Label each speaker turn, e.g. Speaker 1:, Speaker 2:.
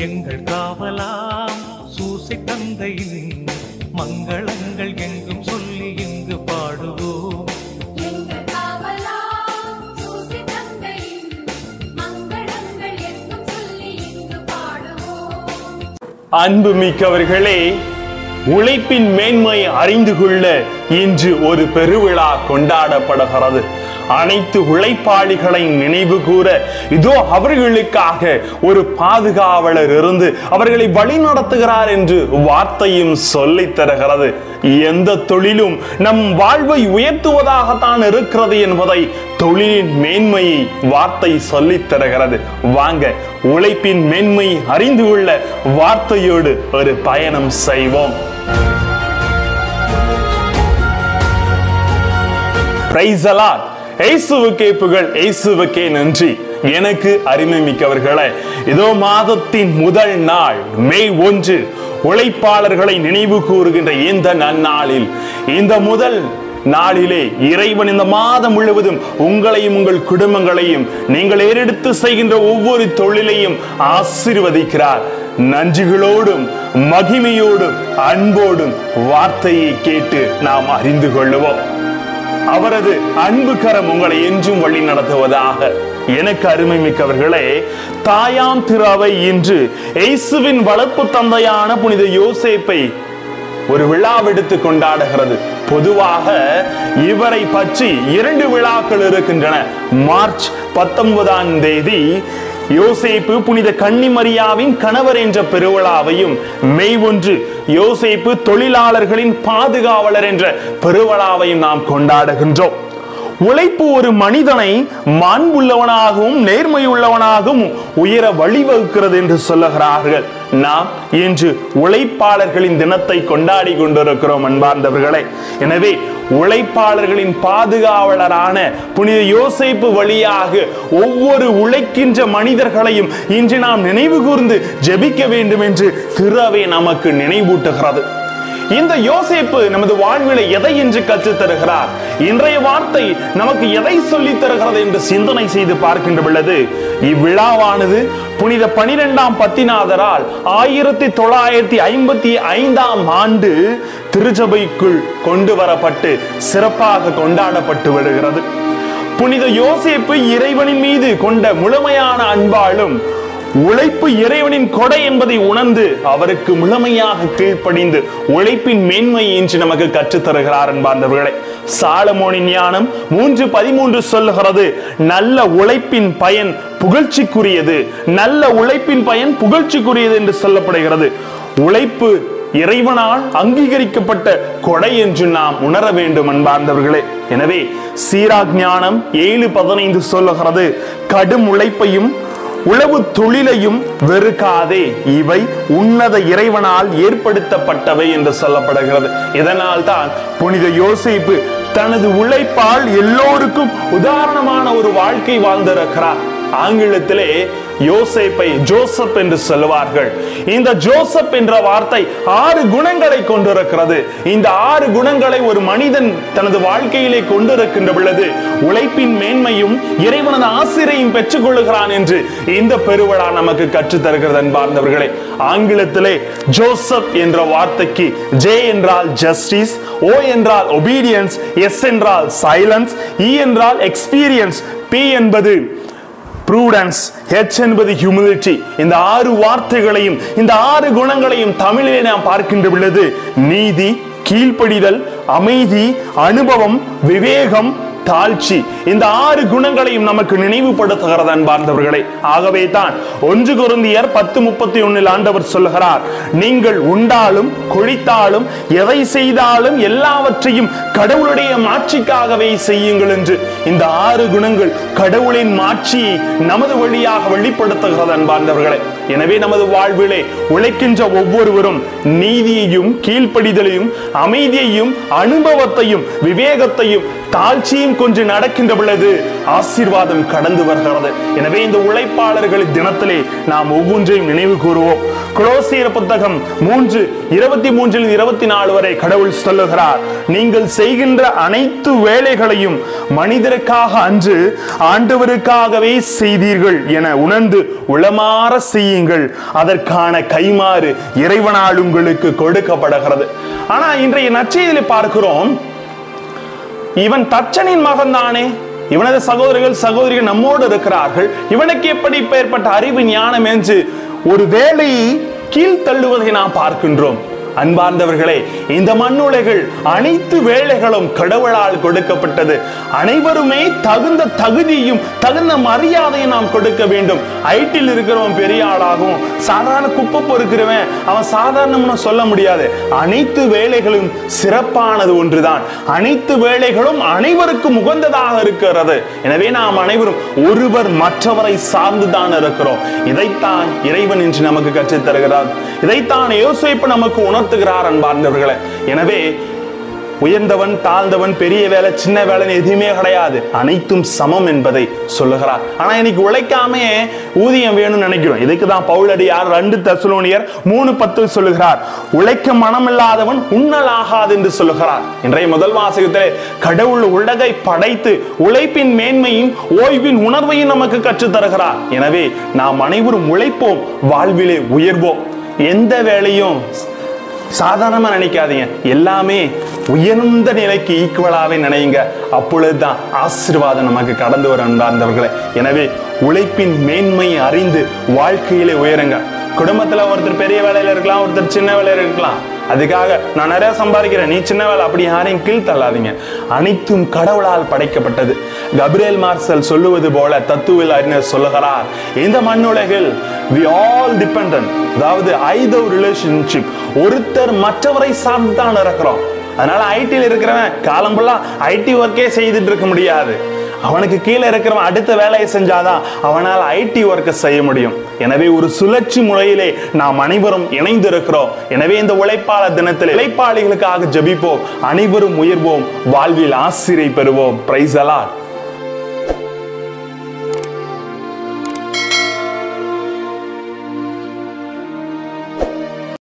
Speaker 1: எங்கள் காவலாம் சூசை தந்தையின் மங்களங்கள் எங்கும் சொல்லி இங்கு பாடுவோம்.
Speaker 2: எங்கள் காவலாம் சூசை தந்தையின் மங்களங்கள் எங்கும் சொல்லி இங்கு பாடுவோம்.
Speaker 3: அன்பு மிக்கவர்களே, உழைப்பின் மேன்மை அறிந்து கொள்ள இன்று ஒரு பெருவிழா கொண்டாடப்படுகிறது. அனைத்து உழைப்பாளிகளை நினைவு கூற இதோ அவர்களுக்காக ஒரு பாதுகாவலர் இருந்து அவர்களை வழி நடத்துகிறார் என்று வார்த்தையும் சொல்லித் தருகிறது. எந்த தொழிலும் நம் வாழ்வை உயர்த்துவதாகத்தான் இருக்கிறது என்பதை தொழிலின் மேன்மையை வார்த்தை சொல்லித் தருகிறது. வாங்க, உழைப்பின் மேன்மை அறிந்து கொள்ள வார்த்தையோடு ஒரு பயணம் செய்வோம். Praise the Lord. இயேசுவுக்கே புகழ், இயேசுவுக்கே நன்றி. எனக்கு அருமை மிக்கவர்களே, இதோ மாதத்தின் முதல் நாள் மே 1 உழைப்பாளர்களை நினைவு கூறுகின்ற இந்த நன்னாளில், இந்த முதல் நாளிலே இறைவன் இந்த மாதம் முழுவதும் உங்களையும் உங்கள் குடும்பங்களையும் நீங்கள் ஏறெடுத்து செய்கின்ற ஒவ்வொரு தொழிலையும் ஆசீர்வதிக்கிறார். நன்றிகளோடும் மகிமையோடும் அன்போடும் வார்த்தையை கேட்டு நாம் அறிந்து கொள்ளுவோம். அவரது அன்பு கரம் உங்களை என்றும் வழி நடத்துவதாக. எனக்கு அருமை மிக்கவர்களே, தாயாம் திரு அவை இன்று இயேசுவின் வளர்ப்பு தந்தையான புனித யோசேப்பை ஒரு விழாவெடுத்து கொண்டாடுகிறது. பொதுவாக இவரை பற்றி 2 விழாக்கள் இருக்கின்றன. மார்ச் 19ஆம் தேதி யோசேப்பு புனித கன்னிமரியாவின் கணவர் என்ற பெருவிழாவையும், மே 1 யோசேப்பு தொழிலாளர்களின் பாதுகாவலர் என்ற பெருவிழாவையும் நாம் கொண்டாடுகின்றோம். உழைப்பு ஒரு மனிதனை மாண்புள்ளவனாகவும் நேர்மையுள்ளவனாகவும் உயர வழிவகுக்கிறது என்று சொல்லுகிறார்கள். நாம் இன்று உழைப்பாளர்களின் தினத்தை கொண்டாடி கொண்டிருக்கிறோம் அன்பார்ந்தவர்களே. எனவே உழைப்பாளர்களின் பாதுகாவலரான புனித யோசேப்பு வழியாக ஒவ்வொரு உழைக்கின்ற மனிதர்களையும் இன்று நாம் நினைவு கூர்ந்து ஜெபிக்க வேண்டும் என்று திரு அவை நமக்கு நினைவூட்டுகிறது. இந்த யோசேப்பு நமது வாழ்விலை எதை என்று கற்றுத் தருகிறார்? இன்றைய வார்த்தை நமக்கு எதை சொல்லித் தருகிறது என்று சிந்தனை செய்து பார்க்கின்ற பொழுது, இவ்விழாவானது புனித 12ஆம் பத்திநாதரால் 1955ஆம் ஆண்டு திருச்சபைக்குள் கொண்டு வரப்பட்டு சிறப்பாக கொண்டாடப்பட்டு வருகிறது. புனித யோசேப்பு இறைவனின் மீது கொண்ட முழுமையான அன்பாலும் உழைப்பு இறைவனின் கொடை என்பதை உணர்ந்து அவருக்கு முழுமையாக கீழ்ப்படிந்து உழைப்பின் மேன்மையை இன்று நமக்கு கற்றுத் தருகிறார் அன்பார்ந்தவர்களே. சாலமோனின் ஞானம் 3:13 சொல்லுகிறது, நல்ல உழைப்பின் பயன் புகழ்ச்சிக்குரியது, நல்ல உழைப்பின் பயன் புகழ்ச்சிக்குரியது என்று சொல்லப்படுகிறது. உழைப்பு இறைவனால் அங்கீகரிக்கப்பட்ட கொடை என்று நாம் உணர வேண்டும் அன்பார்ந்தவர்களே. எனவே சீராக் ஞானம் 7:15 சொல்லுகிறது, கடும் உழைப்பையும் உழவு தொழிலையும் வெறுக்காதே, இவை உன்னத இறைவனால் ஏற்படுத்தப்பட்டவை என்று சொல்லப்படுகிறது. இதனால் தான் புனித யோசேப்பு தனது உழைப்பால் எல்லோருக்கும் உதாரணமான ஒரு வாழ்க்கை வாழ்ந்திருக்கிறார். ஆங்கிலத்திலே யோசேப்பை ஜோசப் என்று சொல்லுவார்கள். இந்த ஜோசப் என்ற வார்த்தை 6 குணங்களை கொண்டிருக்கிறது. இந்த 6 குணங்களை ஒரு மனிதன் தனது வாழ்க்கையிலே கொண்டிருக்கின்ற பொழுது உழைப்பின் மேன்மையும் இறைவனது ஆசிரியையும் பெற்றுக் கொள்ளுகிறான் என்று இந்த பெருவிழா நமக்கு கற்றுத் தருகிறது அன்பார்ந்தவர்களே. ஆங்கிலத்திலே ஜோசப் என்ற வார்த்தைக்கு ஜே என்றால் ஜஸ்டிஸ், ஓ என்றால் ஒபீடியன்ஸ், எஸ் என்றால் சைலன்ஸ், இ என்றால் எக்ஸ்பீரியன்ஸ், பி என்பது prudence, H என்பது humility. இந்த 6 வார்த்தைகளையும் இந்த 6 குணங்களையும் தமிழிலே நாம் பார்க்கின்ற பொழுது நீதி, கீழ்ப்படிதல், அமைதி, அனுபவம், விவேகம், தாழ்ச்சி, இந்த 6 குணங்களையும் நமக்கு நினைவுபடுத்துகிறது அன்பார்ந்தவர்களே. ஆகவே தான் 1 கொரிந்தியர் 10:31 ஆண்டவர் சொல்லுகிறார், நீங்கள் உண்டாலும் குடித்தாலும் எதை செய்தாலும் எல்லாவற்றையும் கடவுளுடைய மாட்சிக்காகவே செய்யுங்கள் என்று. இந்த 6 குணங்கள் கடவுளின் மாட்சியை நமது வழியாக வெளிப்படுத்துகிறது அன்பார்ந்தவர்களே. எனவே நமது வாழ்விலே உழைக்கின்ற ஒவ்வொருவரும் நீதியையும் கீழ்ப்படிதலையும் அமைதியையும் அனுபவத்தையும் விவேகத்தையும் தாழ்ச்சியும் கொஞ்சம் நடக்கின்ற பொழுது ஆசீர்வாதம் கடந்து வருகிறது. எனவே இந்த உழைப்பாளர்கள் தினத்திலே நாம் ஒவ்வொன்றையும் நினைவு கூறுவோம். கொலோசியர் புத்தகம் 3:23-24 வரை கடவுள் சொல்லுகிறார், நீங்கள் செய்கின்ற அனைத்து வேலைகளையும் மனிதருக்காக அன்று ஆண்டவருக்காகவே செய்தீர்கள் என உணர்ந்து உளமாற செய்யுங்கள், அதற்கான கைமாறு இறைவனால் உங்களுக்கு கொடுக்கப்படுகிறது. ஆனா இன்றைய நற்செய்தியிலே பார்க்கிறோம், இவன் தச்சனின் மகன் தானே, இவனது சகோதரிகள் நம்மோடு இருக்கிறார்கள், இவனுக்கு எப்படி ஏற்பட்ட அறிவு ஞானம் என்று ஒரு வேலையை கீழ்த்தள்ளுவதை நாம் பார்க்கின்றோம். அன்பார்ந்தவர்களே, இந்த மண்ணுலகில் அனைத்து வேலைகளும் கடவுளால் கொடுக்கப்பட்டது. அனைவருமே தகுந்த தகுதியும் தகுந்த மரியாதையும் நாம் கொடுக்க வேண்டும். ஐடியில் இருக்கிறவன் பெரிய ஆளாகும், சாதாரண குப்பை பொறுக்கிறவன் அவன் சாதாரணம்னு சொல்ல முடியாது. அனைத்து வேலைகளும் சிறப்பானது ஒன்றுதான். அனைத்து வேலைகளும் அனைவருக்கும் உகந்ததாக இருக்கிறது. எனவே நாம் அனைவரும் ஒருவர் மற்றவரை சார்ந்துதான் இருக்கிறோம். இதைத்தான் இறைவன் இன்று நமக்கு கற்றுத் தருகிறார். இதைத்தான் யோசேப்பு நமக்கு உணர்த்துகிறார். அன்பார்ந்தவர்களே, எனவே உயர்ந்தவன் தாழ்ந்தவன் பெரிய வேலை சின்ன வேலை எதுவுமே கிடையாது, அனைத்தும் சமம் என்பதை சொல்லுகிறார். ஆனா இன்னைக்கு உழைக்காம ஊதியம் வேணும்னு நினைக்கிறோம். இதுக்கு தான் பவுலடியார் 2 தெசலோனியர் 3:10 சொல்லுகிறார், உழைக்க மனமில்லாதவன் உண்ணல் ஆகாது என்று சொல்லுகிறார். இன்றைய முதல் வாசகத்திலே கடவுள் உலகை படைத்து உழைப்பின் மேன்மையும் ஓய்வின் உணர்வையும் நமக்கு கற்றுத் தருகிறார். எனவே நாம் அனைவரும் உழைப்போம், வாழ்விலே உயர்வோம். எந்த வேலையும் சாதாரணமா நினைக்காதீங்க, எல்லாமே உயர்ந்த நிலைக்கு ஈக்குவலாவே நினைங்க. அப்பொழுதுதான் ஆசீர்வாதம் நமக்கு கடந்து வரும் அன்பார்ந்தவர்களே. எனவே உழைப்பின் மேன்மை அறிந்து வாழ்க்கையிலே உயருங்க. குடும்பத்துல ஒருத்தர் பெரிய வேலையில இருக்கலாம், ஒருத்தர் சின்ன வேலையில இருக்கலாம். அதுக்காக நான் நிறைய சம்பாதிக்கிறேன் நீ சின்ன வேலை அப்படி யாரையும் கீழ் தள்ளாதீங்க. அனைத்தும் கடவுளால் படைக்கப்பட்டது. கப்ரியேல் மார்சல் சொல்லுவது போல தத்துவ அறிஞர் சொல்லுகிறார், இந்த மண்ணுலகில் we all dependent, அதாவது either relationship, ஒருத்தர் மற்றவரை சார்ந்து தான் இருக்கிறோம். அதனால ஐடியில் இருக்கிறவன் காலம்பெல்லாம் ஐடி ஒர்க்கே செய்துட்டு இருக்க முடியாது. அவனுக்கு கீழே இருக்கிறவன் அடுத்த வேலையை செஞ்சாதான் அவனால் ஐடி ஒர்க்கை செய்ய முடியும். எனவே ஒரு சுழற்சி முறையிலே நாம் அனைவரும் இணைந்து இருக்கிறோம். எனவே இந்த உழைப்பாளர் தினத்தில் உழைப்பாளிகளுக்காக ஜெபிப்போம், அனைவரும் உயர்வோம், வாழ்வில் ஆசிரியை பெறுவோம். Praise the Lord.